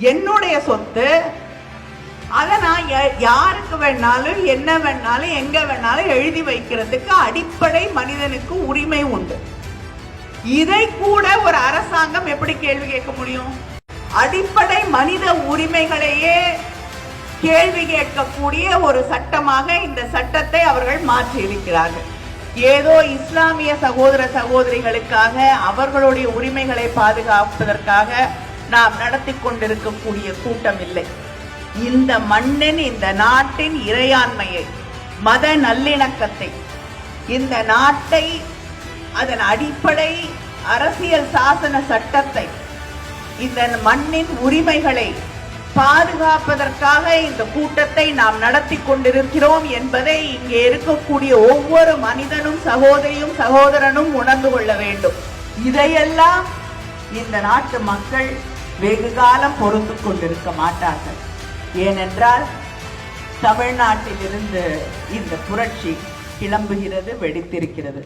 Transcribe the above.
என்னுடைய சொத்து, அதை நான் யாருக்கு வேணாலும் என்ன வேணாலும் எங்க வேணாலும் எழுதி வைக்கிறதுக்கு அடிப்படை மனிதனுக்கு உரிமை உண்டு. இதை கூட ஒரு அரசாங்கம் எப்படி கேள்வி கேட்க முடியும்? அடிப்படை மனித உரிமைகளையே கேள்வி கேட்கக்கூடிய ஒரு சட்டமாக இந்த சட்டத்தை அவர்கள் மாற்றி இருக்கிறார்கள். ஏதோ இஸ்லாமிய சகோதர சகோதரிகளுக்காக அவர்களுடைய உரிமைகளை பாதுகாப்பதற்காக நாம் நடத்தி கொண்டிருக்கக்கூடிய கூட்டம் இல்லை. இந்த மண்ணின், இந்த நாட்டின் இறையாண்மையை, மத நல்லிணக்கத்தை, இந்த நாட்டை, அதன் அடிப்படை அரசியல் சாசன சட்டத்தை, இந்த மண்ணின் உரிமைகளை பாதுகாப்பதற்காக இந்த கூட்டத்தை நாம் நடத்தி கொண்டிருக்கிறோம் என்பதை இங்கே இருக்கக்கூடிய ஒவ்வொரு மனிதனும், சகோதரியும் சகோதரனும் உணர்ந்து கொள்ள வேண்டும். இதையெல்லாம் இந்த நாட்டு மக்கள் வெகு காலம் பொறுத்து கொண்டிருக்க மாட்டார்கள். ஏனென்றால் தமிழ்நாட்டிலிருந்து இந்த புரட்சி கிளம்புகிறது, வெடித்திருக்கிறது.